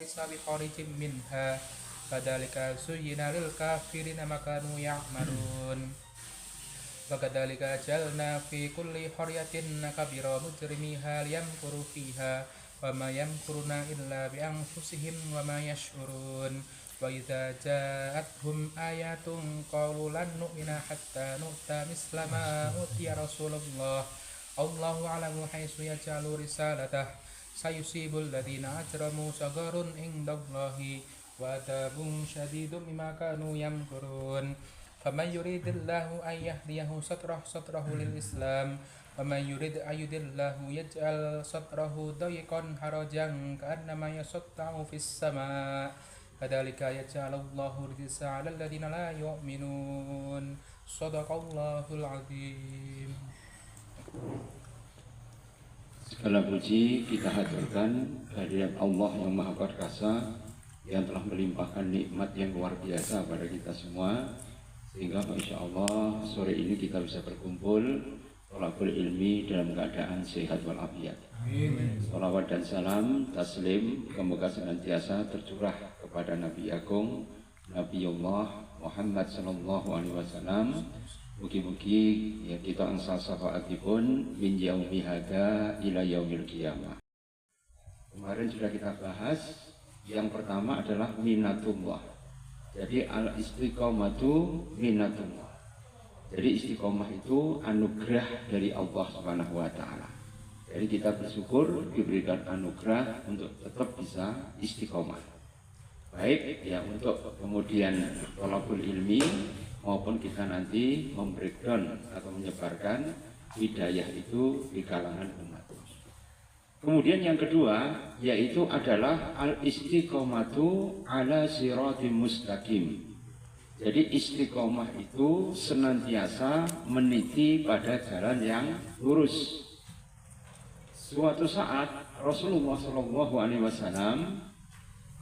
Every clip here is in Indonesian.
laysa bikharijin minha kadzalika zuyyina lil kafirina ma kanu ya'malun wa kadzalika jalna fi kulli qaryatin kabira mujrimiha liyamkuru fiha wa ma yamkuruna illa bi anfusihim wa ma yash'urun wa idza ja'atuhum ayatun qalu lan nu'mina hatta nu'ta misla ma utiya rasulullah Allahu a'lamu haitsu yaj'alu risalatah sayusibul ladzina ajramu sagharun indallahi wa adabun syadidun bima kanu yamkurun faman yuridillahu an yahdiyahu satrahu lil islam wa man yurid ayudillahu yaj'al satrahu dayiqan harajan ka'annama yasatta'u fis sama' kadzalika yaj'alullahu rijsa 'alal ladzina la yu'minun shadaqallahul 'azim. Segala puji kita haturkan kehadirat Allah yang Maha Perkasa yang telah melimpahkan nikmat yang luar biasa pada kita semua, sehingga insya Allah sore ini kita bisa berkumpul thalabul ilmi dalam keadaan sehat walafiat. Salawat dan salam taslim semoga senantiasa tercurah kepada Nabi Agung Nabiullah Muhammad sallallahu alaihi wasallam. Mugi-mugi ya kita ansal syafaatipun min yaumi hadza ila yaumil qiyamah. Kemarin sudah kita bahas yang pertama adalah minatullah. Jadi al istiqomatu minatullah. Jadi istiqomah itu anugerah dari Allah Subhanahu wa taala. Jadi kita bersyukur diberikan anugerah untuk tetap bisa istiqomah. Baik ya untuk kemudian thalabul ilmi maupun kita nanti membreakdown atau menyebarkan hidayah itu di kalangan umat. Kemudian yang kedua yaitu adalah al-istiqomatu ala siratim mustaqim. Jadi istiqomah itu senantiasa meniti pada jalan yang lurus. Suatu saat Rasulullah SAW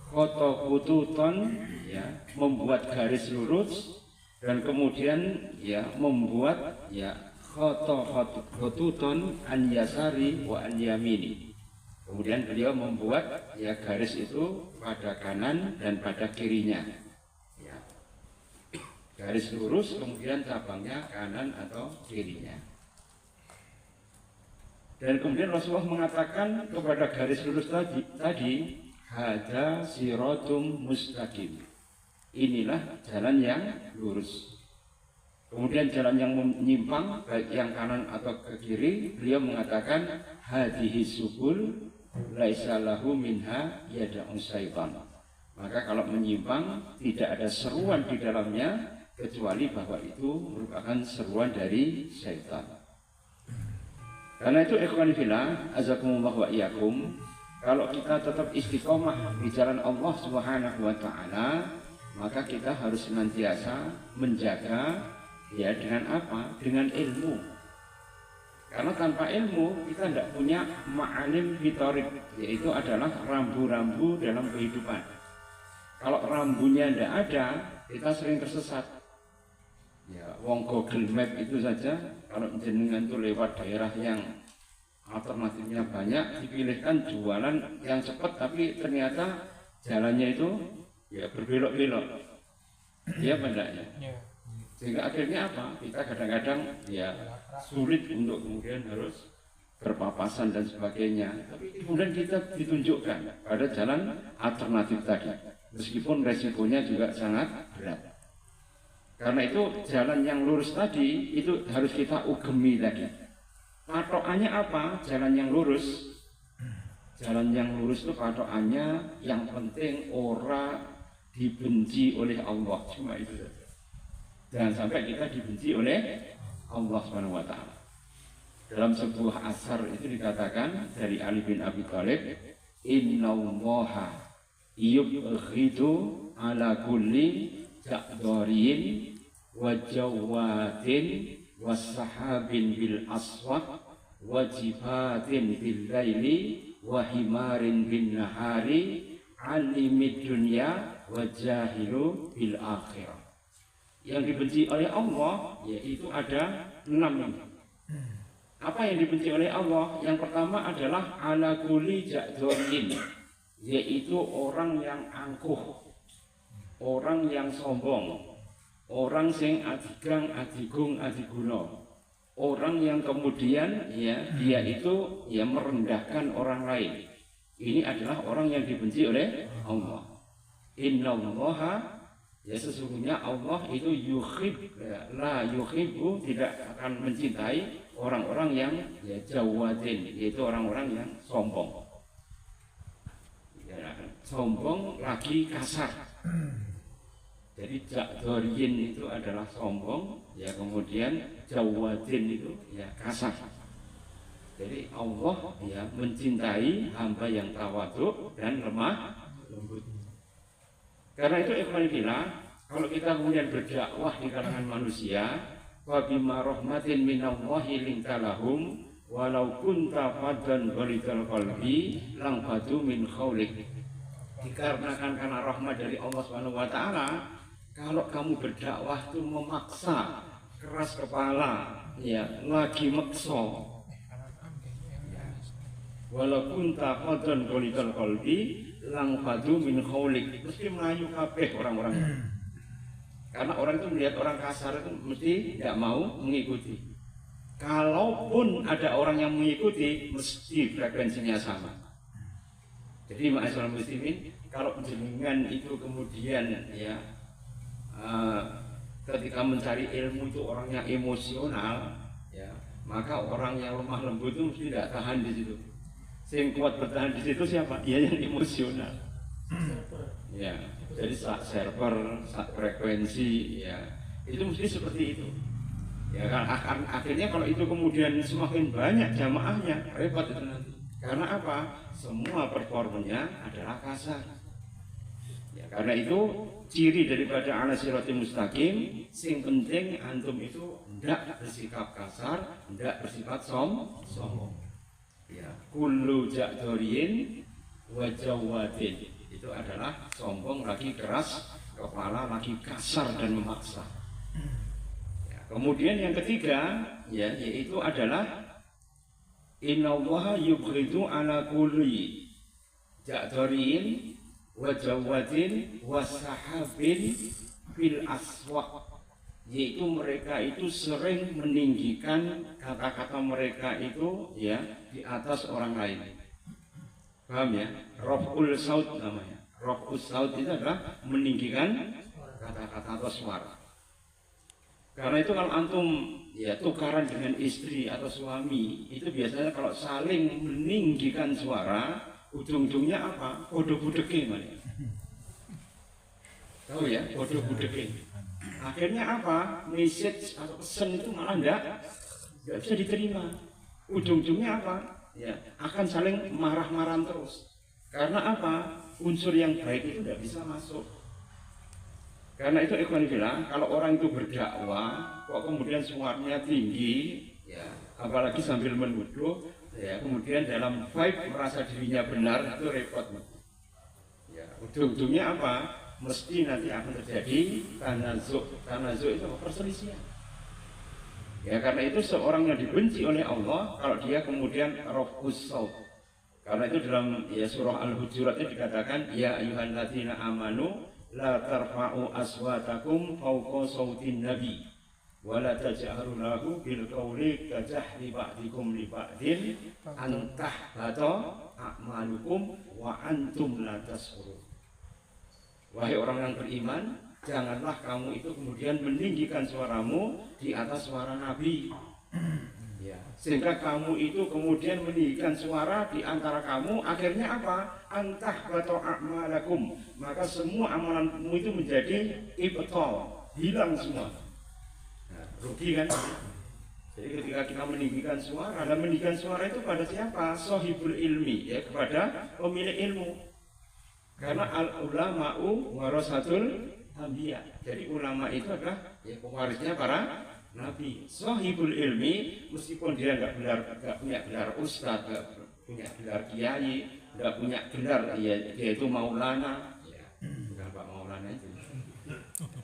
khotokututon ya membuat garis lurus dan kemudian ya membuat ya khototon an yasari wa an yamini. Kemudian beliau membuat ya garis itu pada kanan dan pada kirinya. Ya. Garis lurus kemudian cabangnya kanan atau kirinya. Dan kemudian Rasulullah mengatakan kepada garis lurus tadi hadza siratum mustaqim. Inilah jalan yang lurus. Kemudian jalan yang menyimpang baik yang kanan atau ke kiri, beliau mengatakan hadhihi subul laisa lahu minha yad'un syaitan. Maka kalau menyimpang tidak ada seruan di dalamnya kecuali bahwa itu merupakan seruan dari syaitan. Karena itu ikhwan fillah azakumullah wa iyyakum, kalau kita tetap istiqomah di jalan Allah Subhanahu wa taala, maka kita harus senantiasa menjaga ya dengan apa? Dengan ilmu. Karena tanpa ilmu kita tidak punya ma'alim fitorik, yaitu adalah rambu-rambu dalam kehidupan. Kalau rambunya tidak ada, kita sering tersesat. Ya, wong Google Map itu saja, kalau jenengan itu lewat daerah yang alternatifnya banyak, dipilihkan jualan yang cepat, tapi ternyata jalannya itu ya berbelok-belok. Iya bendanya. Sehingga akhirnya apa? Kita kadang-kadang ya sulit untuk kemudian harus berpapasan dan sebagainya. Tapi kemudian kita ditunjukkan pada jalan alternatif tadi. Meskipun resikonya juga sangat berat. Karena itu jalan yang lurus tadi itu harus kita ugemi tadi. Patokannya apa? Jalan yang lurus. Jalan yang lurus itu patokannya yang penting orang dibenci oleh Allah, cuma itu saja. Jangan sampai kita dibenci oleh Allah Subhanahu wa taala. Dalam sebuah asar itu dikatakan dari Ali bin Abi Thalib, innallaha yubghidu ala kulli ja'dariyin wa jawatin wasahabin bil aswaq wa jifatin bil laili wa himarin bin nahari alimid dunya wa jahilu bil akhirah. Yang dibenci oleh Allah yaitu ada 6. Apa yang dibenci oleh Allah? Yang pertama adalah ala kulli ja'dharin. yaitu orang yang angkuh, orang yang sombong, orang sing adigang, adigung, adiguna, orang yang kemudian ya dia itu ya merendahkan orang lain. Ini adalah orang yang dibenci oleh Allah. Innallaha, ya sesungguhnya Allah itu la yuhibbu, tidak akan mencintai orang-orang yang ya jawadin, yaitu orang-orang yang sombong. Ya, sombong lagi kasar. Jadi ja'doriyin itu adalah sombong, ya kemudian jawadin itu ya kasar. Jadi Allah ya mencintai hamba yang tawadhu dan lemah lembut. Karena itu ikhwan fillah, kalau kita kemudian berdakwah di kalangan manusia, wa bima rahmatin minallahi linta lahum walau kunta faddan ghalidal qalbi lang fadu min khaulik. Dikarenakan karena rahmat dari Allah Subhanahu wa taala, kalau kamu berdakwah itu memaksa, keras kepala, ya lagi maksa, walaupun tafadhan ghalidal qalbi lang fadu min khaulik, mesti melayu kabeh orang-orangnya. Karena orang itu melihat orang kasar itu mesti tidak mau mengikuti. Kalaupun ada orang yang mengikuti, mesti frekuensinya sama. Jadi ma'asyiral muslimin, kalau jenengan itu kemudian ya ketika mencari ilmu itu orangnya emosional, ya maka orang yang lemah lembut itu mesti tidak tahan di situ. Yang kuat bertahan di situ siapa? Ya yang emosional. Ya, jadi sak server, sak frekuensi, ya itu mesti seperti itu. Ya kan akhirnya kalau itu kemudian semakin banyak jamaahnya, repot itu nanti. Karena apa? Semua performanya adalah kasar. Ya, karena itu ciri daripada ala siratal mustaqim, sing penting antum itu tidak bersikap kasar, tidak bersifat sombong. Ya, kullu ja'doriyin wa jawadin, itu adalah sombong lagi keras kepala, lagi kasar dan memaksa. Ya, kemudian yang ketiga ya yaitu adalah innallaha yubghidu ala kulli ja'doriyin wa jawadin wa sahabin fil aswaq, yaitu mereka itu sering meninggikan kata-kata mereka itu ya di atas orang lain. Paham ya? Raf'ul saut namanya. Raf'ul saut itu adalah meninggikan kata-kata atau suara. Karena itu kalau antum ya tukaran dengan istri atau suami, itu biasanya kalau saling meninggikan suara, ujung-ujungnya apa? Bodoh-budeke mana? Tahu ya? Bodoh-budeke. Akhirnya apa? Message atau pesan itu malah enggak bisa diterima. Ujung-ujungnya apa? Ya, akan saling marah-marahan terus. Karena apa? Unsur yang baik itu tidak bisa masuk. Karena itu ikhwan bilang, kalau orang itu berdakwah, kok kemudian suaranya tinggi, ya, apalagi sambil menuduh, ya, kemudian dalam vibe merasa dirinya benar, itu repot. Ya, ujung-ujungnya apa? Mesti nanti akan terjadi tanazuk itu perselisihan. Ya karena itu seorang yang dibenci oleh Allah kalau dia kemudian raf'us saut. Karena itu dalam ya surah Al-Hujurat itu dikatakan ya ayyuhalladzina amanu la tarfa'u aswatakum fawqa sautin nabi wa la tajharu lahu bil qawli kajahri ba'dikum li ba'din an tahbata a'malukum wa antum la tashurun. Wahai orang yang beriman, janganlah kamu itu kemudian meninggikan suaramu di atas suara Nabi. Ya. Sehingga kamu itu kemudian meninggikan suara di antara kamu, akhirnya apa? Antah bato a'malakum. Maka semua amalanmu itu menjadi ibtal, hilang semua. Nah, rugi kan? Jadi ketika kita meninggikan suara, dan meninggikan suara itu pada siapa? Sohibul ilmi, ya kepada pemilik ilmu. Karena al-ulama'u warasatul anbiya. Jadi ulama itu adalah ya pewarisnya para nabi. Shahibul ilmi, meskipun dia nggak punya gelar ustadz, nggak punya gelar kiai, nggak punya gelar ya, dia itu maulana, ya, bukan Pak Maulana itu,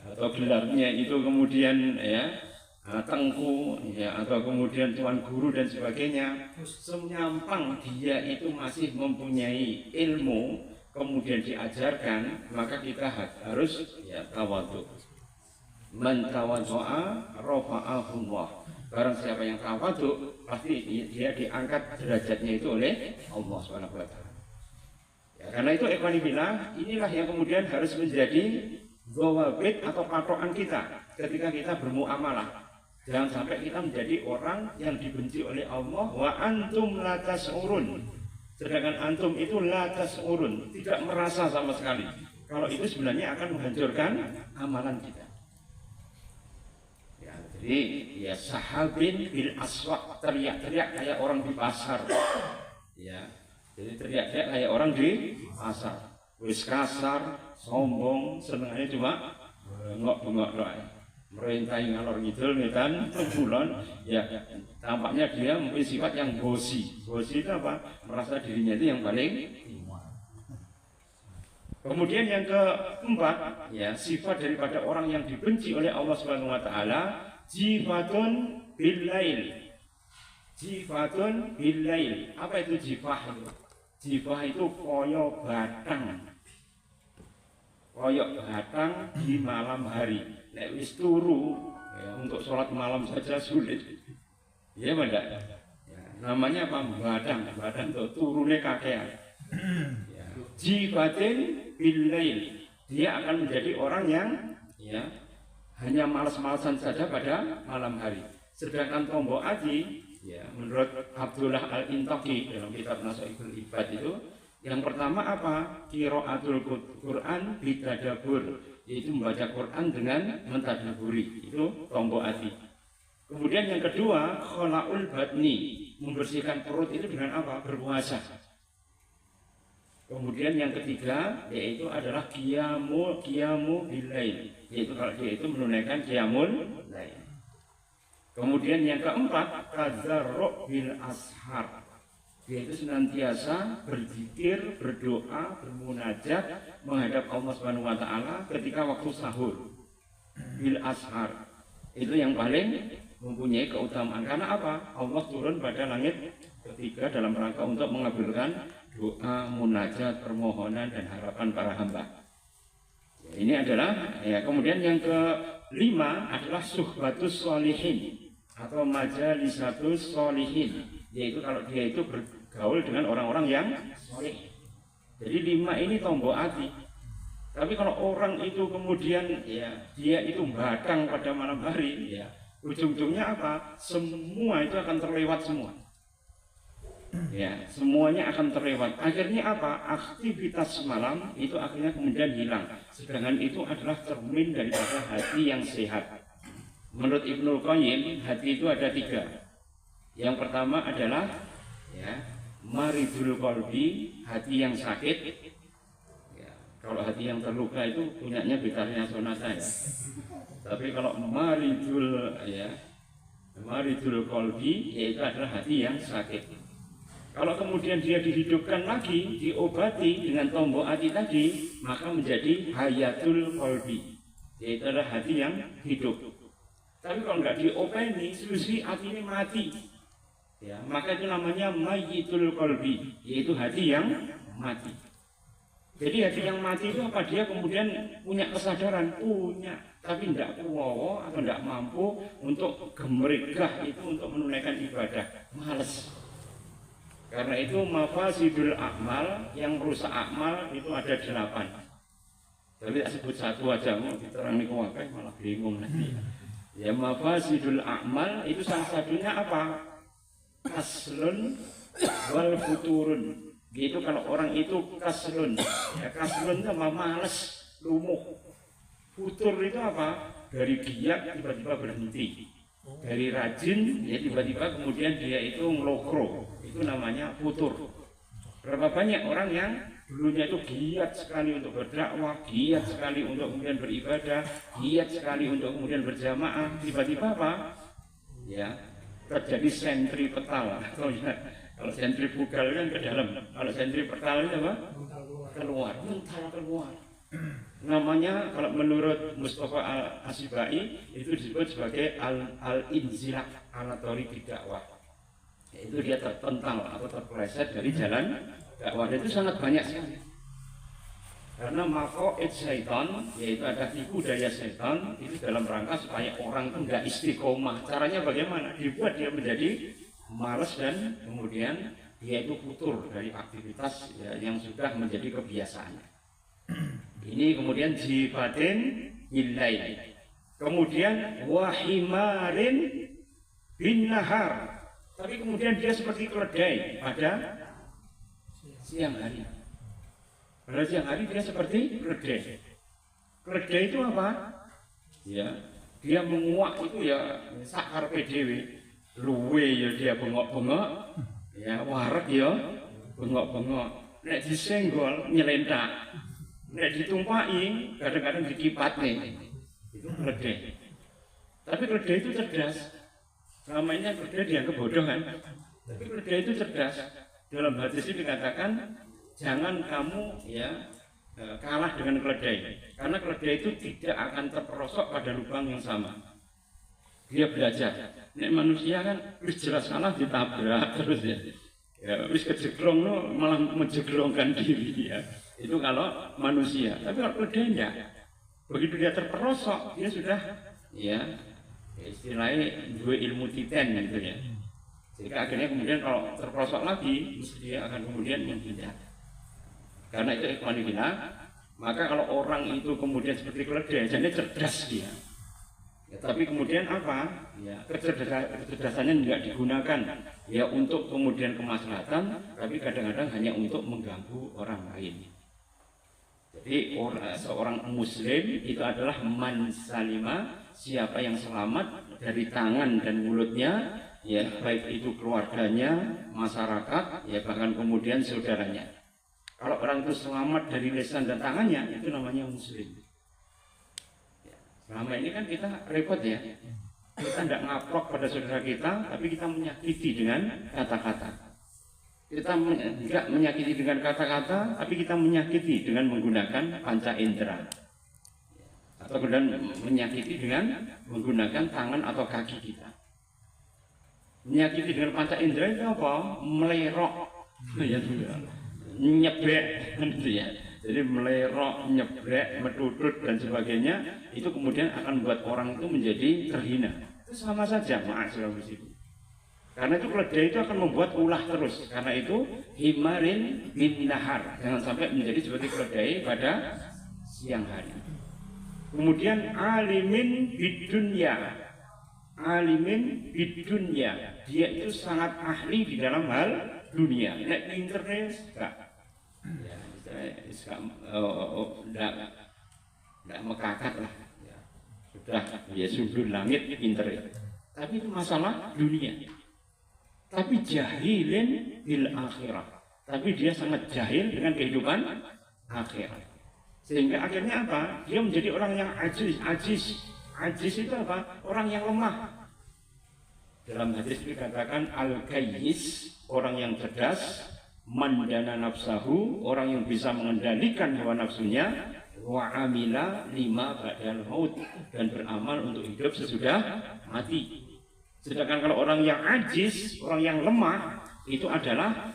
atau gelarnya itu kemudian ya tengku, ya, atau kemudian tuan guru dan sebagainya. Senyampang dia itu masih mempunyai ilmu, kemudian diajarkan, maka kita harus ya tawadhu. Man tawadhu'a rafa'ahullah. Barang siapa yang tawadhu, pasti dia diangkat derajatnya itu oleh Allah Subhanahu wa taala. Ya, karena itu ikhwani fillah, inilah yang kemudian harus menjadi dhawabit atau patokan kita ketika kita bermuamalah. Jangan sampai kita menjadi orang yang dibenci oleh Allah wa antum la tas'urun. Sedangkan antum itu la tas'urun, tidak merasa sama sekali. Kalau itu sebenarnya akan menghancurkan amalan kita. Ya, jadi ya sahabin bil aswaq, teriak-teriak kayak orang di pasar. Ya, jadi teriak-teriak kayak orang di pasar. Wis kasar, sombong, senengannya cuma bengok-bengok doang. Merintai ngalor ngidul ngetan bulan ya tampaknya dia mungkin sifat yang bosi. Bosi itu apa? Merasa dirinya itu yang paling. Kemudian yang keempat ya, sifat daripada orang yang dibenci oleh Allah Subhanahu wa taala, jifatun bil lail. Jifatun bil lail. Apa itu jifah itu? Jifah itu koyo batang. Koyok batang di malam hari. Nek wis turu ya, untuk sholat malam saja sulit. Ya benar. Ya, namanya apa? Badang itu turune kakean. Ya. Jibatin billail. Dia akan menjadi orang yang ya hanya malas-malasan saja pada malam hari. Sedangkan tombok ati ya menurut Abdullah Al-Intaqi dalam kitab Nasaihul Ibad itu yang pertama apa? Qiraatul Quran bitadabbur. Yaitu membaca Quran dengan mentadaburi, itu tombok hati. Kemudian yang kedua, khola'ul batni, membersihkan perut itu dengan apa? Berpuasa. Kemudian yang ketiga, yaitu adalah qiyamu billail, yaitu kalau dia itu menunaikan qiyamul lail. Kemudian yang keempat, tazarru' bil ashar. Dia itu senantiasa berzikir, berdoa, bermunajat menghadap Allah Subhanahu wa taala ketika waktu sahur. Bil ashar. Itu yang paling mempunyai keutamaan. Karena apa? Allah turun pada langit ketiga dalam rangka untuk mengabulkan doa, munajat, permohonan dan harapan para hamba. Ya, ini adalah ya, kemudian yang kelima adalah suhbatus sholihin atau majalisatus sholihin. Yaitu kalau dia itu bergaul dengan orang-orang yang soleh. Jadi 5 ini tombok hati. Tapi kalau orang itu kemudian ya dia itu batang pada malam hari, ya ujung-ujungnya apa? Semua itu akan terlewat semua. Ya, semuanya akan terlewat. Akhirnya apa? Aktivitas malam itu akhirnya kemudian hilang. Sedangkan itu adalah cermin daripada hati yang sehat. Menurut Ibnul Qayyim, hati itu ada 3. Yang pertama adalah ya, maridul qalbi, hati yang sakit. Ya, kalau hati yang terluka itu punyanya Betariya Sonata ya. Tapi kalau maridul qalbi yaitu adalah hati yang sakit. Kalau kemudian dia dihidupkan lagi, diobati dengan tombok hati tadi, maka menjadi hayatul qalbi, yaitu adalah hati yang hidup. Tapi kalau nggak diopeni, selusi hati ini mati. Ya, maka itu namanya mayyitul qalbi, yaitu hati yang mati. Jadi hati yang mati itu apa? Dia kemudian punya kesadaran, tapi tidak kuwowo atau tidak mampu untuk gemerigah itu untuk menunaikan ibadah, males. Karena itu mafasidul a'mal, yang merusak amal itu ada 8. Tapi tak sebut satu aja, mau diterang nih kuwakai malah bingung nanti. Ya mafasidul a'mal itu salah satunya apa? Kaslun wal futurun. Gitu kalau orang itu kaslun. Ya kaslun itu apa? Males, lumuh. Futur itu apa? Dari giat tiba-tiba berhenti. Dari rajin ya tiba-tiba kemudian dia itu ngelokro. Itu namanya futur. Berapa banyak orang yang dulunya itu giat sekali untuk berdakwah, giat sekali untuk kemudian beribadah, giat sekali untuk kemudian berjamaah, tiba-tiba apa? Ya, terjadi sentripetal atau ya, kalau sentrifugal kan ke dalam, kalau sentripetal itu apa? Keluar, mental keluar. Namanya kalau menurut Mustafa Al-Asibai itu disebut sebagai al-inzilak ala thoriqid dakwah. Yaitu dia terpental atau terpeleset dari jalan dakwah. Itu sangat banyak sekali. Karena makoid syaitan, yaitu ada tipu daya syaitan, itu dalam rangka supaya orang itu nggak istiqomah. Caranya bagaimana? Dibuat dia menjadi malas dan kemudian dia itu futur dari aktivitas ya, yang sudah menjadi kebiasaannya. Ini kemudian jibatin ilail. Kemudian wahimarin bin nahar. Tapi kemudian dia seperti keledai pada siang hari. Pada siang hari dia seperti keledai. Keledai itu apa? Ya, dia menguak itu ya sakar PDW. Luwe ya dia bengok-bengok. Ya, warak ya bengok-bengok. Nek disenggol nyelentak. Nek ditumpaki kadang-kadang dikipat nih. Itu keledai. Tapi keledai itu cerdas. Selama ini keledai dianggap bodoh kan. Tapi keledai itu cerdas. Dalam hadis ini dikatakan jangan kamu ya kalah dengan keledai. Karena keledai itu tidak akan terperosok pada lubang yang sama. Dia belajar. Nek manusia kan wis jelas salah ditabrak terus ya. Ya wis kejeglong no, malah menjeglongkan diri ya. Itu kalau manusia. Tapi kalau keledai enggak. Begitu dia terperosok, dia sudah ya istilahnya dua ilmu titen gitu ya. Sehingga akhirnya kemudian kalau terperosok lagi, dia akan kemudian menghindar. Karena itu ikhwanillah, maka kalau orang itu kemudian seperti keledai, jadi cerdas dia. Ya, tapi kemudian apa? Ya, kecerdasannya tidak digunakan ya untuk kemudian kemaslahatan, tapi kadang-kadang hanya untuk mengganggu orang lain. Jadi seorang muslim itu adalah man salima, siapa yang selamat dari tangan dan mulutnya, ya baik itu keluarganya, masyarakat, ya bahkan kemudian saudaranya. Kalau orang itu selamat dari lisan dan tangannya, itu namanya muslim. Selama ini kan kita repot ya, kita tidak ngaprok pada saudara kita, tapi kita menyakiti dengan kata-kata. Kita tidak menyakiti dengan kata-kata, tapi kita menyakiti dengan menggunakan panca indera. Atau kemudian menyakiti dengan menggunakan tangan atau kaki kita. Menyakiti dengan panca indera itu apa? Melerok, ya nyebrek, gitu ya. Jadi melerok, nyebrek, metutut dan sebagainya, itu kemudian akan membuat orang itu menjadi terhina. Itu sama saja, maaf itu. Karena itu keledai itu akan membuat ulah terus. Karena itu himarin bin nahar, jangan sampai menjadi seperti keledai pada siang hari. Kemudian alimin bidunya, alimin bidunya, dia itu sangat ahli di dalam hal dunia. Nek internet enggak, ya, enggak mekakat lah. Ya, sudah ya sundul langit internet. Tapi itu masalah dunia. Tapi jahilin bil akhirah. Tapi dia sangat jahil dengan kehidupan akhirat. Sehingga akhirnya apa? Dia menjadi orang yang ajiz. Ajiz itu apa? Orang yang lemah. Dalam hadis dikatakan al-kayyis, orang yang cerdas, mandana nafsahu, orang yang bisa mengendalikan hawa nafsunya, wa amila lima ba'dal maut, dan beramal untuk hidup sesudah mati. Sedangkan kalau orang yang ajiz, orang yang lemah, itu adalah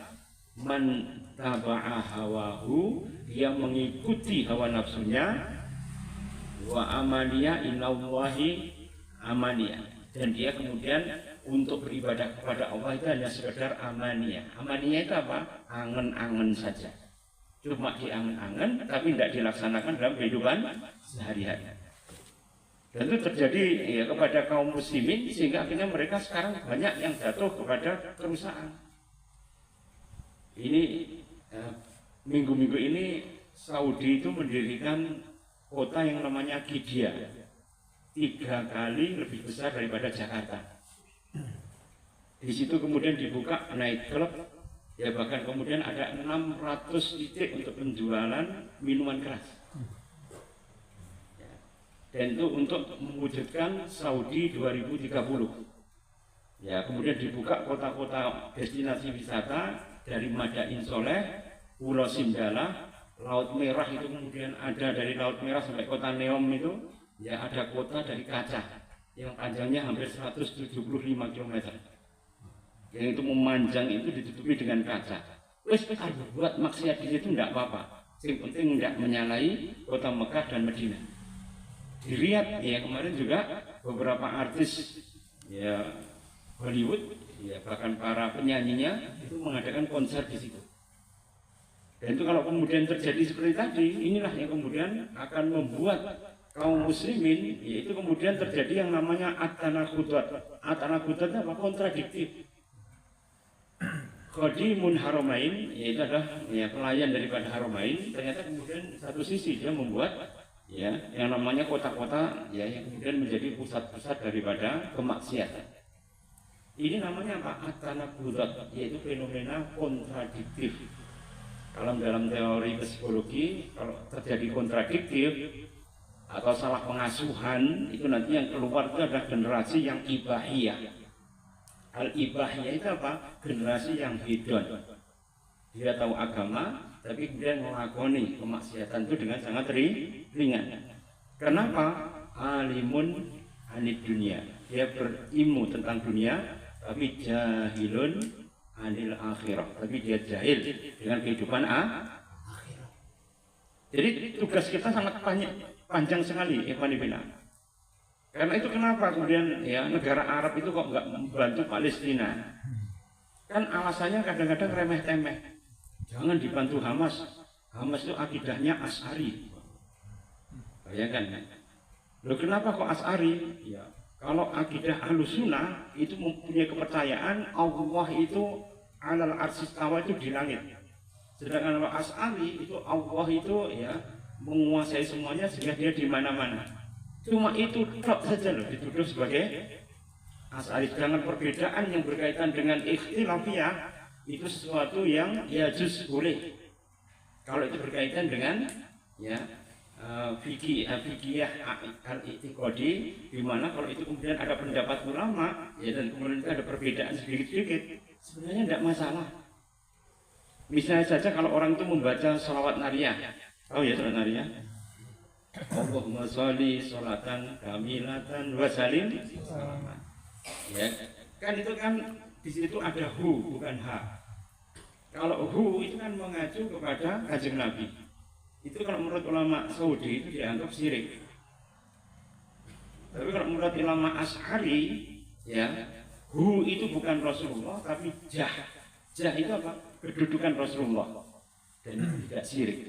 man taba'a hawahu, dia mengikuti hawa nafsunya, wa amaliya ilallahi amaliya, dan dia kemudian untuk beribadah kepada Allah itu hanya sekedar amaniya. Amaniya itu apa? Angen-angen saja. Cuma diangen-angen, tapi tidak dilaksanakan dalam kehidupan sehari-hari. Dan itu terjadi ya kepada kaum muslimin, sehingga akhirnya mereka sekarang banyak yang jatuh kepada kerusakan. Ini minggu-minggu ini Saudi itu mendirikan kota yang namanya Qiddiya, 3 kali lebih besar daripada Jakarta. Di situ kemudian dibuka night club, ya bahkan kemudian ada 600 titik untuk penjualan minuman keras. Dan itu untuk mewujudkan Saudi 2030. Ya, kemudian dibuka kota-kota destinasi wisata dari Madain Soleh, Pulau Sindala, Laut Merah itu kemudian ada dari Laut Merah sampai kota Neom itu, ya ada kota dari kaca yang panjangnya hampir 175 km. Yang itu memanjang itu ditutupi dengan kaca. Wes kalau buat maksiat di situ enggak apa-apa. Yang penting tidak menyalahi kota Mekah dan Madinah. Di Riyadh ya kemarin juga beberapa artis ya Hollywood ya bahkan para penyanyinya itu mengadakan konser di situ. Dan itu kalau kemudian terjadi seperti tadi, inilah yang kemudian akan membuat kaum muslimin yaitu kemudian terjadi yang namanya at-tanaqudat. At-tanaqudat apa? Kontradiktif. Khadimun Haramain yaitu adalah ya pelayan daripada Haramain, ternyata kemudian satu sisi dia membuat ya yang namanya kota-kota ya yang kemudian menjadi pusat-pusat daripada kemaksiatan. Ini namanya apa? At-tanaqudat, yaitu fenomena kontradiktif. Kalau dalam teori psikologi, kalau terjadi kontradiktif atau salah pengasuhan, itu nanti yang keluar itu adalah generasi yang ibahiyah. Al-ibahiyah itu apa? Generasi yang hedon. Dia tahu agama, tapi kemudian melakoni kemaksiatan itu dengan sangat ringan. Kenapa? Alimun anid dunia. Dia berilmu tentang dunia, tapi jahilun anil akhirah, tapi dia jahil dengan kehidupan akhirah. Jadi tugas kita sangat panjang sekali, Ikhwan Fillah. Karena itu kenapa kemudian ya negara Arab itu kok nggak membantu Palestina? Kan alasannya kadang-kadang remeh-temeh. Jangan dibantu Hamas. Hamas itu akidahnya Asy'ari. Bayangkan. Loh kenapa kok Asy'ari? Ya, kalau akidah Ahlussunnah itu mempunyai kepercayaan Allah itu alal arsistawa itu di langit. Sedangkan kalau Asy'ari itu Allah itu ya menguasai semuanya sehingga dia di mana-mana. Cuma itu tok saja loh dituduh sebagai Asy'ari. Jangan perbedaan yang berkaitan dengan ikhtilafiyah itu sesuatu yang ya juz boleh. Kalau itu berkaitan dengan ya fikih al-i'tiqadi, di mana kalau itu kemudian ada pendapat ulama ya dan kemudian ada perbedaan sedikit-sedikit, sebenarnya tidak masalah. Misalnya saja kalau orang itu membaca sholawat nariyah, tahu ya sholawat nariyah? Allahumma sholli sholatan kamilatan wa salim. Ya, kan itu kan di situ ada hu bukan ha. Kalau hu itu kan mengacu kepada Kanjeng Nabi. Itu kalau menurut ulama Saudi itu dianggap syirik. Tapi kalau menurut ulama Asy'ari ya hu itu bukan Rasulullah tapi jah. Jah itu apa? Kedudukan Rasulullah. Dan itu tidak syirik.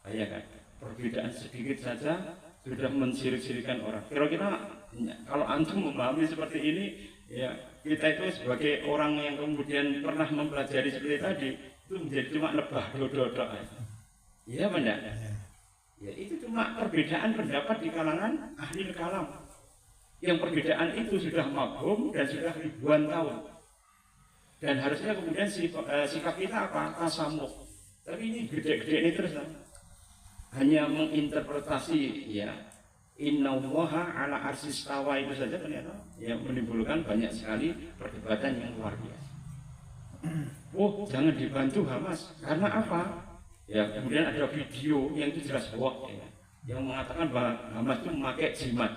Ya kan? Perbedaan sedikit saja sudah mensirik-sirikan orang. Kira-kira kalau antum memahami seperti ini ya kita itu sebagai orang yang kemudian pernah mempelajari seperti tadi itu menjadi cuma lebah dodok. Iya benar. Ya itu cuma perbedaan pendapat di kalangan ahli kalam. Yang perbedaan itu sudah mafhum dan sudah ribuan tahun. Dan harusnya kemudian sikap kita apa? Tasamuh. Tapi ini gede-gede ini terus. Hanya menginterpretasi ya innallaha ala arsistawa itu saja ternyata yang menimbulkan banyak sekali perdebatan yang luar biasa. Oh, jangan dibantu Hamas. Karena apa? Ya, kemudian ada video yang itu jelas hoax ya, yang mengatakan bahwa Hamas itu memakai jimat.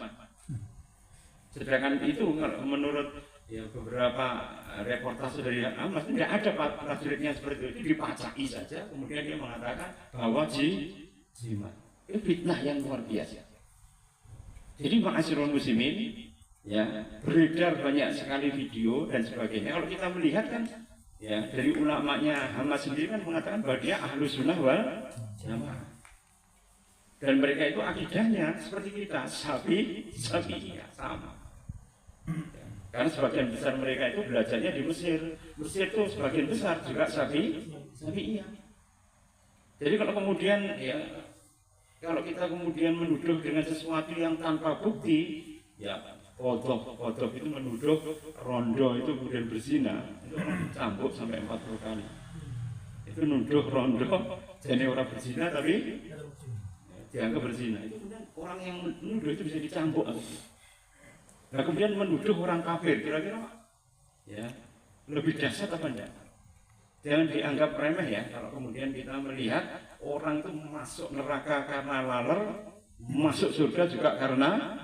Sedangkan itu menurut ya, beberapa reportase dari Hamas tidak ada prajuritnya seperti itu, dipacaki saja. Kemudian dia mengatakan bahwa jimat. Itu fitnah yang luar biasa. Jadi ma'asyiral muslimin ya beredar banyak sekali video dan sebagainya. Kalau kita melihat kan ya dari ulamanya Hamas sendiri kan mengatakan bahwa dia Ahlussunnah wal Jamaah. Dan mereka itu akidahnya seperti kita, Syafi'iyah sama. Karena sebagian besar mereka itu belajarnya di Mesir. Mesir itu sebagian besar juga Syafi'iyah. Jadi kalau kemudian ya kalau kita kemudian menuduh dengan sesuatu yang tanpa bukti, ya Qadhaf itu menuduh rondo itu kemudian berzina, itu orang dicambuk sampai 40 kali. Itu nuduh rondo jadi orang berzina tapi dianggap berzina. Itu kemudian orang yang menuduh itu bisa dicambuk. Nah kemudian menuduh orang kafir, kira-kira ya lebih dahsyat apa enggak? Jangan dianggap remeh ya kalau kemudian kita melihat orang itu masuk neraka karena laler, masuk surga juga karena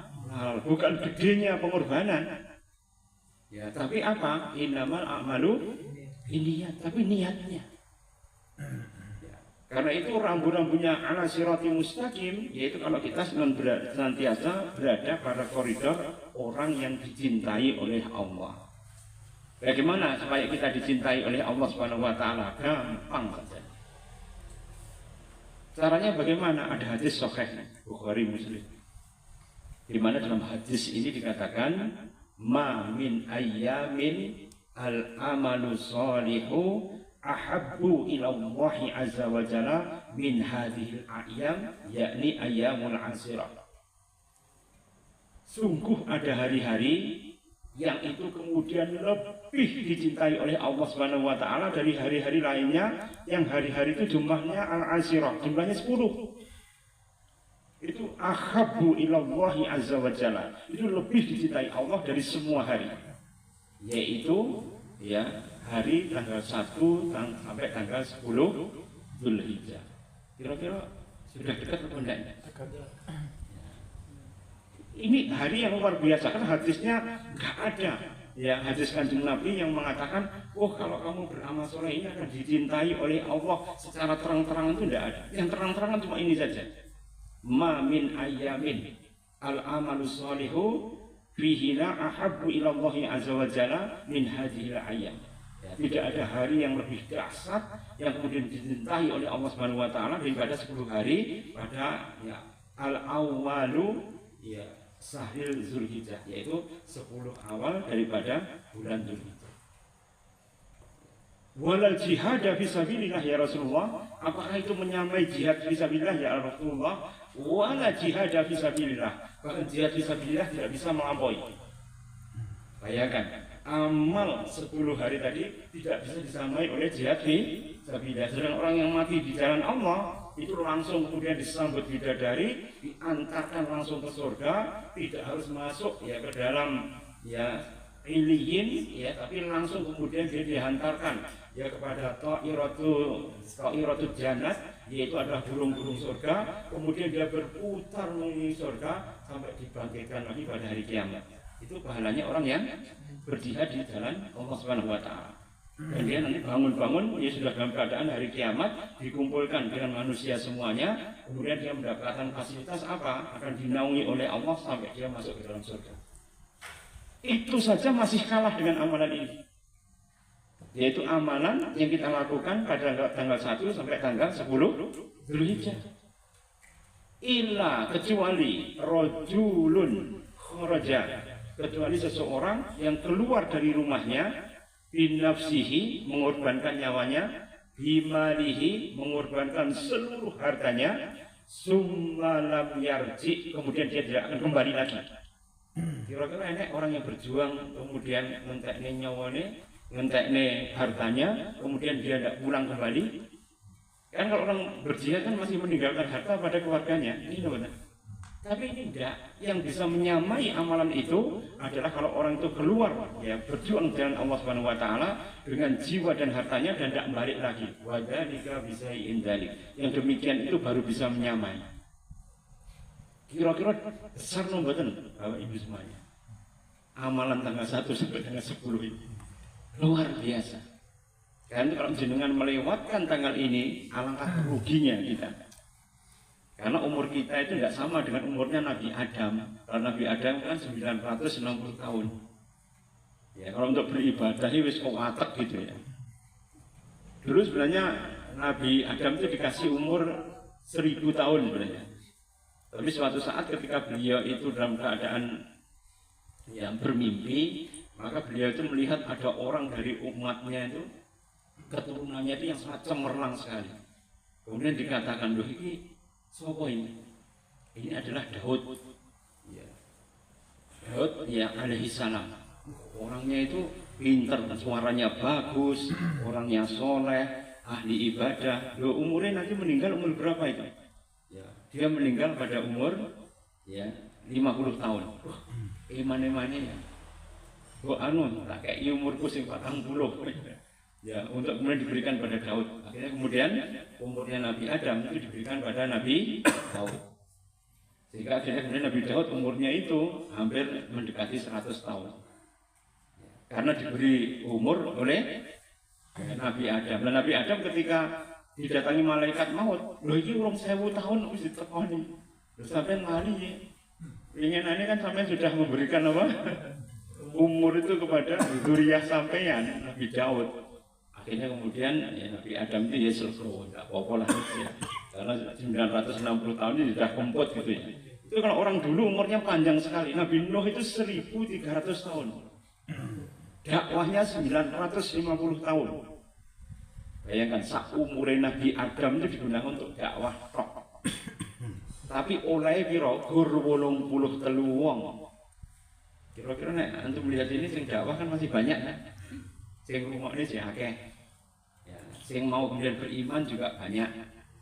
bukan gedenya pengorbanan. Ya, tapi apa? Innamal a'malu binniyat, tapi niatnya. Ya. Karena itu rambu-rambunya ala sirati mustaqim, yaitu kalau kita senantiasa berada pada koridor orang yang dicintai oleh Allah. Bagaimana supaya kita dicintai oleh Allah Subhanahu wa taala? Gampang saja. Caranya bagaimana? Ada hadis sahih Bukhari Muslim. Di mana dalam hadis ini dikatakan ma min ayyamin al-amalu sholihu ahabbu ila Allah azza wa jalla min hadhil ayyam, yakni ayyamul asirah. Sungguh ada hari-hari yang itu kemudian lebih dicintai oleh Allah Subhanahu wa taala dari hari-hari lainnya, yang hari-hari itu jumlahnya al-asirah, jumlahnya 10. Itu ahabbu ila Allah azza wa jalla. Itu lebih dicintai Allah dari semua hari. Yaitu ya hari tanggal 1 sampai tanggal 10 Dzulhijjah. Kira-kira sudah dekat atau enggak? Ini hari yang luar biasa, kan hadisnya enggak ada. Ya, hadis Kanjeng Nabi yang mengatakan, oh kalau kamu beramal soleh ini akan dicintai oleh Allah secara terang-terangan, itu enggak ada. Yang terang-terangan cuma ini saja. Ma min ayyamin al-amalu sholihu fihina ahabbu ila Allah azza wa jalla min hadhil ayyam. Tidak ada hari yang lebih dahsyat yang kemudian dicintai oleh Allah Subhanahu wa taala daripada 10 hari pada ya al-awwalu ya Sahil Dzulhijjah, yaitu 10 awal daripada bulan Dzulhijjah. Walal jihad fisabilillah ya Rasulullah, apakah itu menyamai jihad fisabilillah ya Rasulullah? Wala jihad fisabilillah, bahkan jihad fisabilillah tidak bisa melampaui. Bayangkan, amal 10 hari tadi tidak bisa disamai oleh jihad fisabilillah. Sedangkan orang yang mati di jalan Allah itu langsung kemudian disambut bidadari, diantarkan langsung ke surga, tidak harus masuk ya ke dalam ya iliyin ya, tapi langsung kemudian dia dihantarkan ya kepada ta'iratul jannat, yaitu adalah burung-burung surga, kemudian dia berputar mengelilingi surga sampai dibangkitkan lagi pada hari kiamat. Itu pahalanya orang yang berjihad di jalan Allah Subhanahu wa taala. Dan dia nanti bangun-bangun, dia sudah dalam keadaan hari kiamat, dikumpulkan dengan manusia semuanya, kemudian dia mendapatkan fasilitas apa? Akan dinaungi oleh Allah sampai dia masuk ke dalam surga. Itu saja masih kalah dengan amalan ini, yaitu amalan yang kita lakukan pada tanggal 1 sampai tanggal 10 Dzulhijjah. Illa, kecuali rajulun kharaja, kecuali seseorang yang keluar dari rumahnya, binafsihi, mengorbankan nyawanya, bimalihi, mengorbankan seluruh hartanya, summa lam yarji, kemudian dia tidak akan kembali lagi. Kira-kira enak orang yang berjuang kemudian ngentekne nyawane, ngentekne hartanya, kemudian dia tidak pulang kembali. Kan kalau orang berjihad kan masih meninggalkan harta pada keluarganya, ini benar. Tapi ini tidak. Yang bisa menyamai amalan itu adalah kalau orang itu keluar ya berjuang jalan Allah Subhanahu wa taala dengan jiwa dan hartanya dan tidak balik lagi. Wadzalika bisai'in dzalik. Yang demikian itu baru bisa menyamai. Kira-kira besar nomboten Bapak Ibu semuanya. Amalan tanggal 1 sampai tanggal 10 ini luar biasa. Karena kalau jenengan melewatkan tanggal ini, alangkah ruginya kita. Karena umur kita itu tidak sama dengan umurnya Nabi Adam. Kalau Nabi Adam kan 960 tahun. Ya, kalau untuk beribadah ini wis watak gitu ya. Dulu sebenarnya Nabi Adam itu dikasih umur 1000 tahun sebenarnya. Tapi suatu saat ketika beliau itu dalam keadaan yang bermimpi, maka beliau itu melihat ada orang dari umatnya itu, keturunannya itu yang sangat cemerlang sekali. Kemudian dikatakan, loh ini siapa ini? Ini adalah Daud. Ya. Daud ya alaihi salam. Orangnya itu pintar, suaranya bagus, orangnya soleh, ahli ibadah. Loh, umurnya nanti meninggal umur berapa itu? Ya, dia meninggal pada umur ya 50 tahun. Mana-mana ya. Tak kayak umurku sing 40. Ya, untuk kemudian diberikan pada Daud. Akhirnya kemudian umurnya Nabi Adam itu diberikan pada Nabi Daud. Sehingga akhirnya kemudian Nabi Daud umurnya itu hampir mendekati 100 tahun. Karena diberi umur oleh Nabi Adam. Dan Nabi Adam ketika didatangi malaikat maut. Lho iki urung 1000 tahun wis ditekoni. Lho sampean lali ya. Inginannya kan sampean sudah memberikan apa? Umur itu kepada zuriyah sampean Nabi Daud. Akhirnya kemudian ya, Nabi Adam itu ya selesai, enggak apa-apa lah ya. Karena 960 tahun ini sudah kempot gitu ya. Itu kalau orang dulu umurnya panjang sekali. Nabi Nuh itu 1300 tahun. Dakwahnya 950 tahun. Bayangkan sak umurnya Nabi Adam itu digunakan untuk dakwah tok. Tapi oleh piro gur 83 wong. Kira-kira nek antum melihat ini sing dakwah kan masih banyak kan. Sing rumokne sih akeh. Ya, sing mau kemudian beriman juga banyak.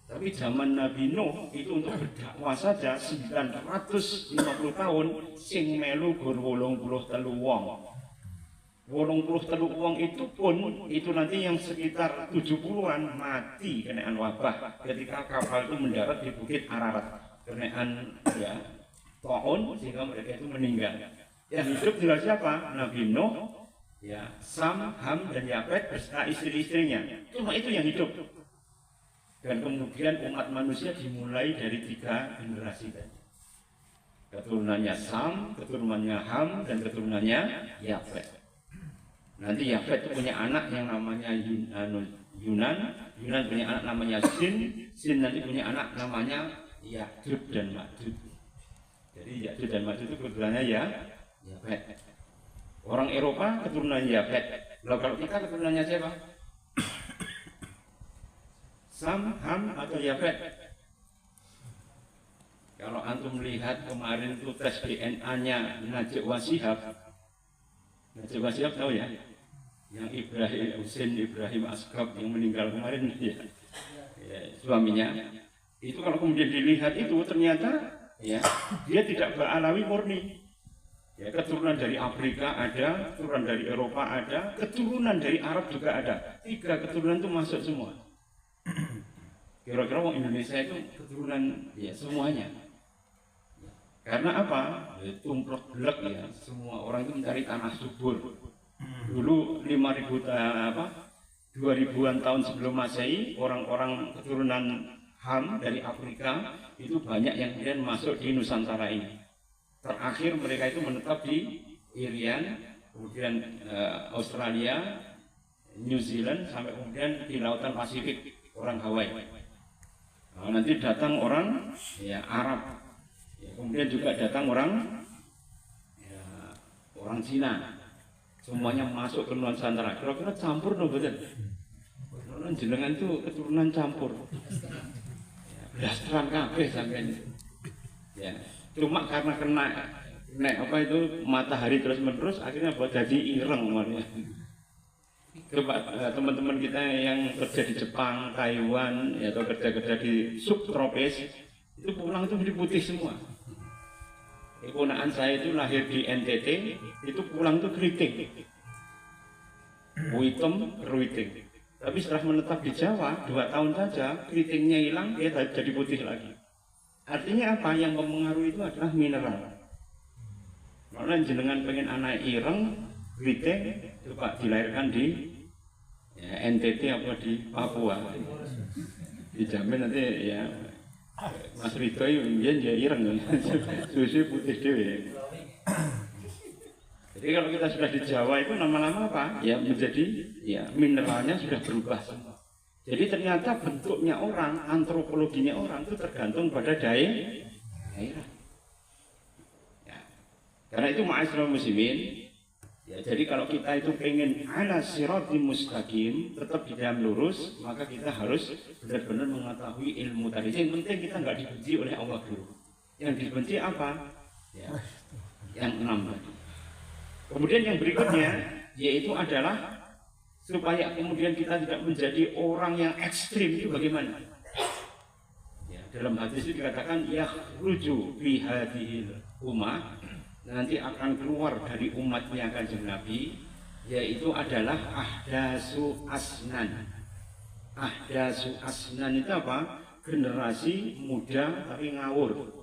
Tapi zaman Nabi Nuh itu untuk berdakwah saja 950 tahun sing melu gur 83 wong. 83 wong itu pun itu nanti yang sekitar 70-an mati kenaan wabah ketika kapal itu mendarat di Bukit Ararat kenaan ya taun sehingga mereka itu meninggal. Yang hidup tinggal siapa? Nabi Nuh, ya Sam, Ham dan Yafet beserta istri-istrinya. Cuma itu yang hidup. Dan kemudian umat manusia dimulai dari 3 generasi tadi. Keturunannya Sam, keturunannya Ham dan keturunannya Yafet. Nanti Yafet itu punya anak yang namanya Yunan punya anak namanya Sin nanti punya anak namanya Ya'jud dan Ma'jud. Jadi Ya'jud dan Ma'jud itu keturunannya ya Yafet. Orang Eropa keturunannya Yafet. Lalu kalau kita keturunannya siapa? Sam, Ham atau Yafet? Kalau antum melihat kemarin itu tes DNA-nya Najib Wasihab tahu ya? Yang Ibrahim Asgab yang meninggal kemarin ya, suaminya. Itu kalau kemudian dilihat itu ternyata ya dia tidak beralawi murni. Ya, keturunan dari Afrika ada, keturunan dari Eropa ada, keturunan dari Arab juga ada. 3 keturunan itu masuk semua. Kira-kira orang Indonesia itu keturunan ya semuanya. Karena apa? Tumplek belek ya. Semua orang itu mencari tanah subur. Dulu 2000-an tahun sebelum Masehi, orang-orang keturunan Ham dari Afrika itu banyak yang kemudian masuk di Nusantara ini. Terakhir mereka itu menetap di Irian, kemudian Australia, New Zealand, sampai kemudian di Lautan Pasifik, orang Hawaii. Nah, nanti datang orang ya Arab. Kemudian juga datang orang Cina, semuanya masuk ke Nusantara. Kira-kira campur no betul. Jenengan itu keturunan campur. Blasteran kabeh sampean. Ya, cuma karena kena apa itu matahari terus-menerus akhirnya buat jadi ireng namanya. Coba teman-teman kita yang kerja di Jepang, Taiwan, ya, atau kerja-kerja di subtropis itu pulang itu putih semua. Keponakan saya itu lahir di NTT, itu pulang itu keriting, hitam, keriting. Tapi setelah menetap di Jawa 2 tahun saja, keritingnya hilang, dia jadi putih lagi. Artinya apa? Yang mempengaruhi itu adalah mineral. Kalau jenengan pengen anak ireng, keriting, coba dilahirkan di ya, NTT apa di Papua, dijamin nanti ya. Mas Ridho itu dia ireng, susu putih dewe. Jadi kalau kita sudah di Jawa itu lama-lama apa? Ya menjadi ya mineralnya sudah berubah semua. Jadi ternyata bentuknya orang, antropologinya orang itu tergantung pada daerah. Ya. Karena itu ma'asyiral muslimin. Ya, jadi kalau kita itu pengen ala siratim mustaqim, tetap di dalam lurus, maka kita harus benar-benar mengetahui ilmu tadi. Yang penting kita nggak dibenci oleh Allah dulu. Yang dibenci apa? Ya, yang 6 tadi. Kemudian yang berikutnya yaitu adalah supaya kemudian kita tidak menjadi orang yang ekstrim itu bagaimana? Ya, dalam hadis itu dikatakan ya ruju fi hadhil ummah, nanti akan keluar dari umatnya Kanjeng Nabi, yaitu adalah ahdasu asnan. Ahdasu asnan itu apa? Generasi muda tapi ngawur.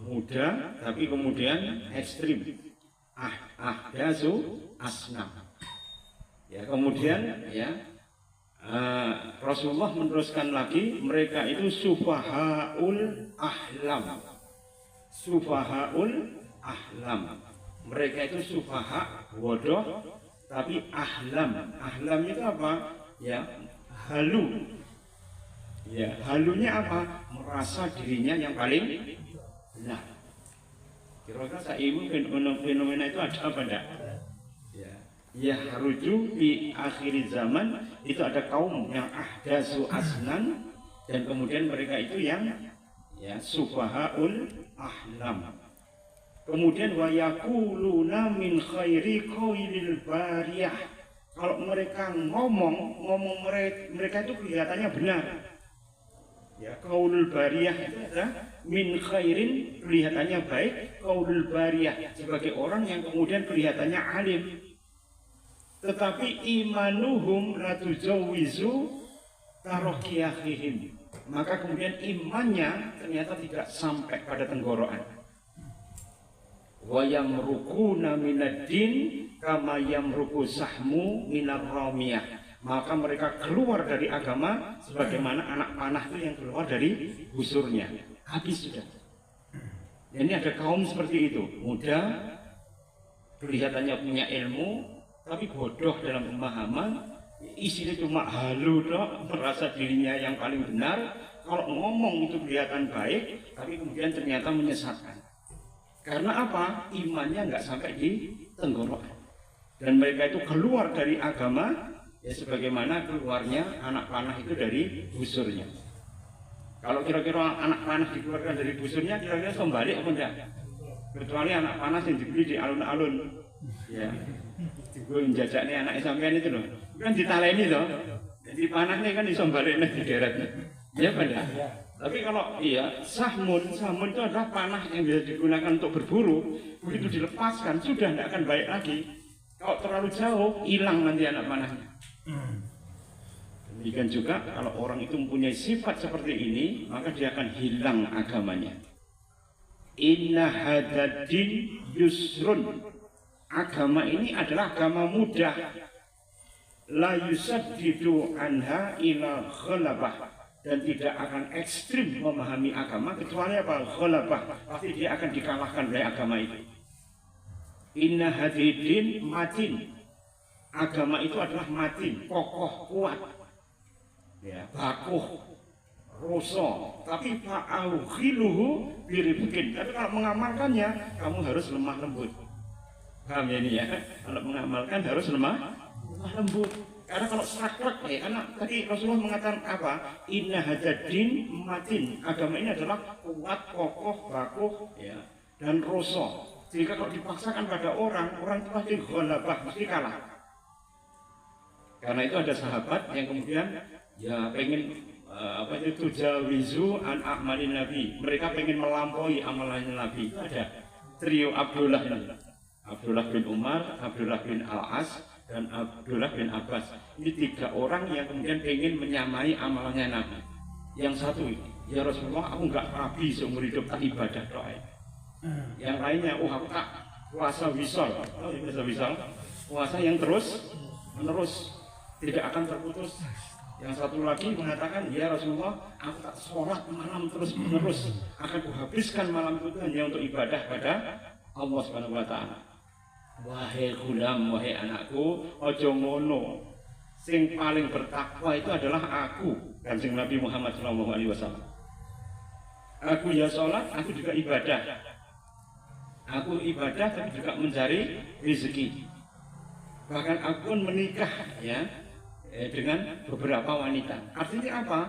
Muda tapi kemudian ekstrim. Ahdasu asnan. Ya, kemudian ya Rasulullah meneruskan lagi, mereka itu sufahaul ahlam. Sufahaul ahlam. Mereka itu sufaha, bodoh, tapi ahlam. Ahlam itu apa? Ya, halu. Ya, halunya apa? Merasa dirinya yang paling benar. Kira-kira saibu fenomena itu ada apa enggak? Ya haruju di akhir zaman itu ada kaum yang ahdasu asnan, dan kemudian mereka itu yang ya sufahaul ahlam. Kemudian wa yaquluna min khairi qaulil bariyah. Kalau mereka ngomong mereka itu kelihatannya benar. Ya, qaulul bariyah itu adalah min khairin, kelihatannya baik, qaulul bariyah sebagai orang yang kemudian kelihatannya alim. Tetapi imanuhum la tujawizu taraqiyahihim. Maka kemudian imannya ternyata tidak sampai pada tenggorokan. Wa yamrukuna minad-din kama yamruku sahmu minar ramiyah. Maka mereka keluar dari agama sebagaimana anak panah itu yang keluar dari busurnya. Habis sudah. Ini ada kaum seperti itu, muda, kelihatannya punya ilmu, tapi bodoh dalam pemahaman, isinya cuma halu dok, merasa dirinya yang paling benar. Kalau ngomong itu kelihatan baik, tapi kemudian ternyata menyesatkan. Karena apa? Imannya nggak sampai di tenggorokan. Dan mereka itu keluar dari agama, ya sebagaimana keluarnya anak panah itu dari busurnya. Kalau kira-kira anak panah dikeluarkan dari busurnya, kira-kira kembali apa enggak? Kecuali anak panah yang dibeli di alun-alun. Ya. Gue menjajaknya anak sampean itu loh, kan ditaleni loh, jadi panahnya kan disombalin di darat, ya pada. Tapi kalau iya sahmun itu adalah panah yang bisa digunakan untuk berburu, begitu dilepaskan sudah tidak akan baik lagi. Kalau terlalu jauh hilang nanti anak panahnya. Demikian juga kalau orang itu mempunyai sifat seperti ini, maka dia akan hilang agamanya. Inna hadaddin yusrun. Agama ini adalah agama mudah. La yusaddidu anha ila ghalabah, dan tidak akan ekstrim memahami agama kecuali apa? Ghalabah, pasti dia akan dikalahkan oleh agama itu. Inna hadiddin matin. Agama itu adalah matin, kokoh, kuat. Ya, bakuh, roso, tapi fa'auhiluhu birifkin. Tapi kalau mengamalkannya, kamu harus lemah lembut. Paham ya ini ya? Kalau mengamalkan harus lemah lembut. Karena kalau saklek ya, karena tadi Rasulullah mengatakan apa? Inna hadaddin matin. Agama ini adalah kuat, kokoh, bakuh, ya, dan roso. Jika kalau dipaksakan pada orang itu pasti ghalabah, pasti kalah. Karena itu ada sahabat yang kemudian ya pengen tujawizu an a'malin nabi. Mereka pengen melampaui amalannya Nabi. Ada trio Abdullah ini. Abdullah bin Umar, Abdullah bin Al-As, dan Abdullah bin Abbas. Ini tiga orang yang kemudian ingin menyamai amalannya Nabi. Yang satu, ya Rasulullah, aku nggak rabi seumur hidup tak ibadah doa. Yang lainnya, aku tak puasa wisol. Puasa wisol, puasa yang terus menerus, tidak akan terputus. Yang satu lagi mengatakan, ya Rasulullah, aku tak sholat malam terus menerus, akan kuhabiskan malam itu hanya untuk ibadah pada Allah Subhanahu wa Ta'ala. Wahai gulam, wahai anakku, ojo ngono. Sing paling bertakwa itu adalah aku, Kanjeng Nabi Muhammad SAW. Aku ya sholat, aku juga ibadah. Aku ibadah tapi juga mencari rezeki. Bahkan aku pun menikah ya dengan beberapa wanita. Artinya apa?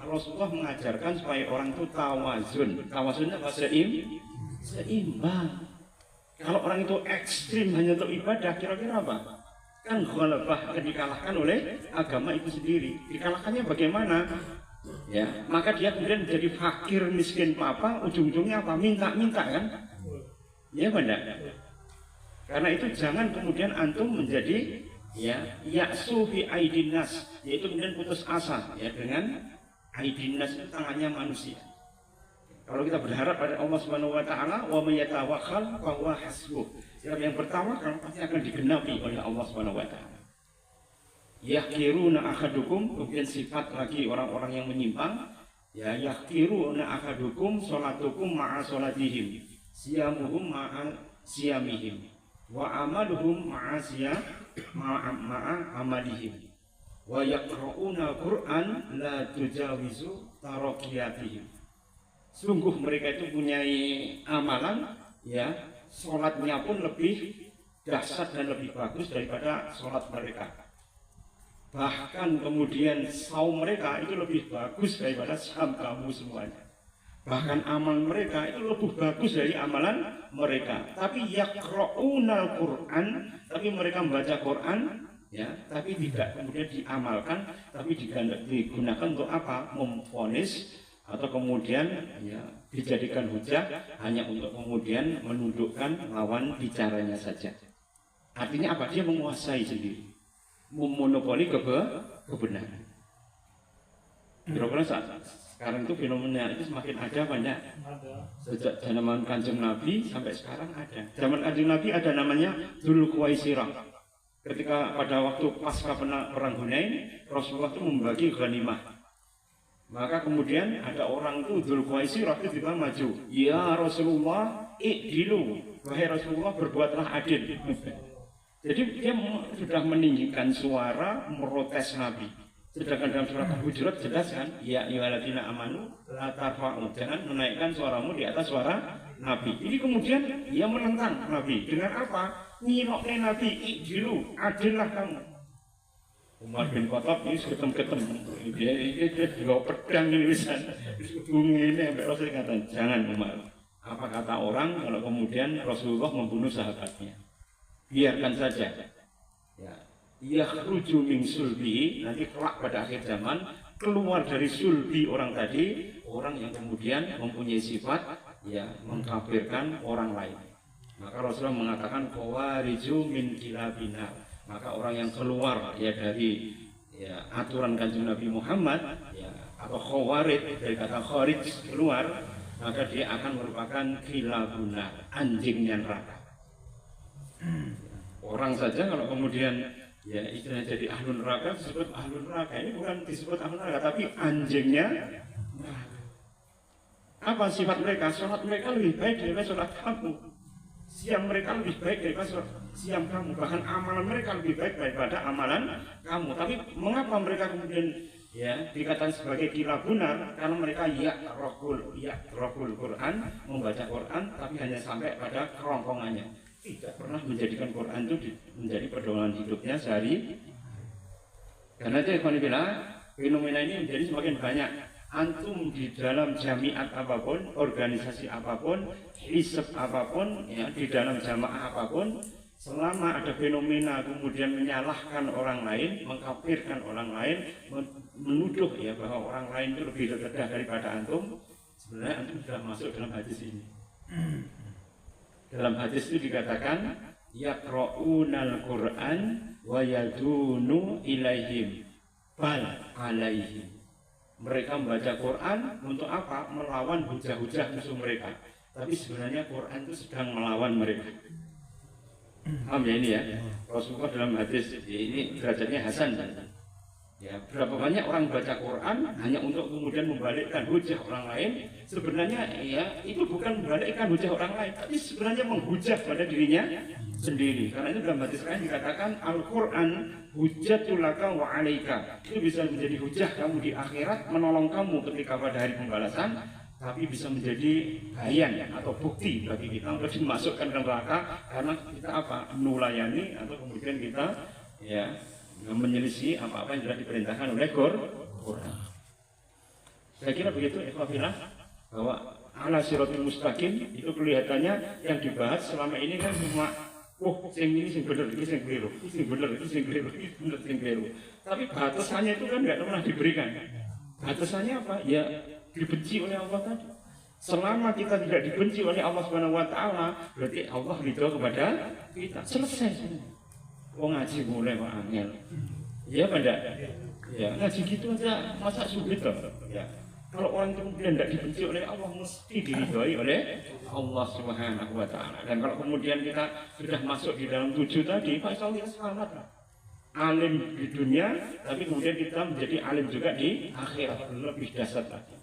Rasulullah mengajarkan supaya orang itu tawazun. Tawazunnya apa? Seimbang. Kalau orang itu ekstrim hanya untuk ibadah, kira-kira apa? Kan ghalabah akan dikalahkan oleh agama itu sendiri. Dikalahkannya bagaimana? Ya, maka dia kemudian menjadi fakir, miskin, apa? Ujung-ujungnya apa? Minta-minta kan? Ya benar. Karena itu jangan kemudian antum menjadi ya ya'su fi aidinnas, yaitu kemudian putus asa ya dengan aidinnas itu tangannya manusia. Kalau kita berharap pada Allah Subhanahu wa Ta'ala, wa may yatawakkal fa huwa hasbuh. Siapa yang bertawakal pasti akan digenapi oleh Allah Subhanahu wa Ta'ala. Yahkiruna ahadukum, kemudian sifat lagi orang-orang yang menyimpang, ya yahkiruna ahadukum salatukum ma'a salatihim, siyamuhum ma'a siyamihim, wa amaluhum ma'a amalihim, wa yaqra'una Qur'an la tujawizu taraqiyatihim. Sungguh mereka itu punya amalan, ya, sholatnya pun lebih dahsyat dan lebih bagus daripada sholat mereka. Bahkan kemudian saum mereka itu lebih bagus daripada saum kamu semuanya. Bahkan amal mereka itu lebih bagus dari amalan mereka. Tapi yaqra'unal Qur'an, tapi mereka membaca Qur'an, ya, tapi tidak kemudian diamalkan, tapi digunakan untuk apa? Memvonis atau kemudian, ya, dijadikan hujah hanya untuk kemudian menundukkan lawan bicaranya saja. Artinya apa? Dia menguasai sendiri, memonopoli kebenaran. Kira-kira sekarang itu fenomena itu semakin ada banyak. Sejak zaman Kanjeng Nabi sampai sekarang ada. Zaman Kanjeng Nabi ada namanya Dzulkhuwaisirah. Ketika pada waktu pasca perang Hunain, Rasulullah itu membagi ghanimah. Maka kemudian ada orang itu Dzulkhuwaisirah itu juga maju. Ya Rasulullah, i'dilu, wahai Rasulullah, berbuatlah adil. Jadi dia sudah meninggikan suara merotes Nabi. Sedangkan dalam surat Al-Hujurat jelas kan, ya ayyuhalladzina amanu la tarfa'u, jangan menaikkan suaramu di atas suara Nabi. Ini kemudian dia menentang Nabi dengan apa? Nyiloknya Nabi, i'dilu, adillah kamu. Umar bin Khattab ini ketem-ketem, dia juga pedang ini bisa ini sampai Rasul kata jangan Umar. Apa kata orang kalau kemudian Rasulullah membunuh sahabatnya? Biarkan saja. Ya, yakhruju min sulbi, nanti kelak pada akhir zaman keluar dari sulbi orang tadi, orang yang kemudian mempunyai sifat, ya, mengkafirkan orang lain. Maka Rasulullah mengatakan qawariju min kilabina. Maka orang yang keluar, ya, dari, ya, aturan Kanjeng Nabi Muhammad, ya, atau khawarij, dari kata kharij keluar, maka dia akan merupakan kilabuna, anjingnya neraka. Orang saja kalau kemudian, ya, istilahnya jadi ahlun neraka disebut ahlun neraka. Ini bukan disebut ahlun neraka, tapi anjingnya neraka. Apa sifat mereka? Sholat mereka lebih baik daripada sholat kamu. Siam mereka lebih baik daripada siam kamu. Bahkan amalan mereka lebih baik daripada amalan kamu. Tapi mengapa mereka kemudian, ya, dikatakan sebagai kilabuna? Karena mereka ya rohul Quran, membaca Quran, tapi hanya sampai pada kerongkongannya. Tidak pernah menjadikan Quran itu menjadi pedoman hidupnya sehari. Karena itu fenomena ini menjadi semakin banyak. Antum di dalam jamiat apapun, organisasi apapun, hisab apapun, ya, di dalam jamaah apapun, selama ada fenomena kemudian menyalahkan orang lain, mengkafirkan orang lain, menuduh, ya, bahwa orang lain itu lebih rendah daripada antum, sebenarnya antum sudah masuk dalam hadis ini. Dalam hadis itu dikatakan yaqra'unal Qur'an wa yadunu ilaihim bal alaihim. Mereka membaca Quran untuk apa? Melawan hujah-hujah musuh mereka. Tapi sebenarnya Quran itu sedang melawan mereka. Paham ya ini, ya? Rasulullah dalam hadis ini derajatnya Hasan. Ya, berapa banyak orang baca Quran hanya untuk kemudian membalikkan hujah orang lain. Sebenarnya, ya, itu bukan membalikkan hujah orang lain, tapi sebenarnya menghujah pada dirinya sendiri. Karena itu dalam hadis lain dikatakan Al-Quran hujatul laka wa alaika. Itu bisa menjadi hujah kamu di akhirat, menolong kamu ketika pada hari pembalasan, tapi bisa menjadi bayan atau bukti bagi kita untuk dimasukkan ke neraka karena kita apa? Menulayani atau kemudian kita, ya, menyelisih apa-apa yang sudah diperintahkan oleh Quran. Saya kira begitu, ikhwafillah, bahwa ala siratul mustaqim itu kelihatannya yang dibahas selama ini kan cuma sing ini sing bener, ini sing keliru, ini sing bener, ini sing keliru, ini bener, sing keliru. Tapi batasannya itu kan nggak pernah diberikan. Batasannya apa? Ya, dibenci oleh Allah tadi. Selama kita tidak dibenci oleh Allah Subhanahu wa taala, berarti Allah ridho kepada kita. Selesai. Wong ngaji mulai kok angel. Iya pada. Ya, ngaji gitu aja masa sulit toh. Ya. Kalau orang itu kemudian tidak dibenci oleh Allah, mesti diridhoi oleh Allah Subhanahu wa taala. Dan kalau kemudian kita sudah masuk di dalam 7 tadi, Pak Sauli selamat lah. alim di dunia, tapi kemudian kita menjadi alim juga di akhirat, lebih dahsyat lagi.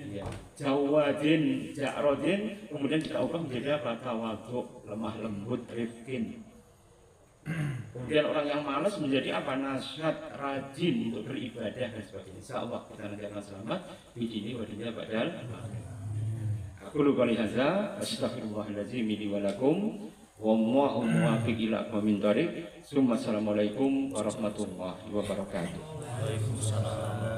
Ya. Jawadin, ja'rodin, kemudian kita ubah menjadi apa? Tawaduk, lemah lembut, rifkin. Kemudian orang yang malas menjadi apa? Nasyat, rajin untuk beribadah dan sebagainya. Insyaallah kita nanti akan selamat di sini wadilnya badal. Aku lupa lihaza, astaghfirullahaladzim li wa lakum, wallahu muwaffiq ila aqwamit thoriq. Assalamualaikum warahmatullahi wabarakatuh. Waalaikumsalam.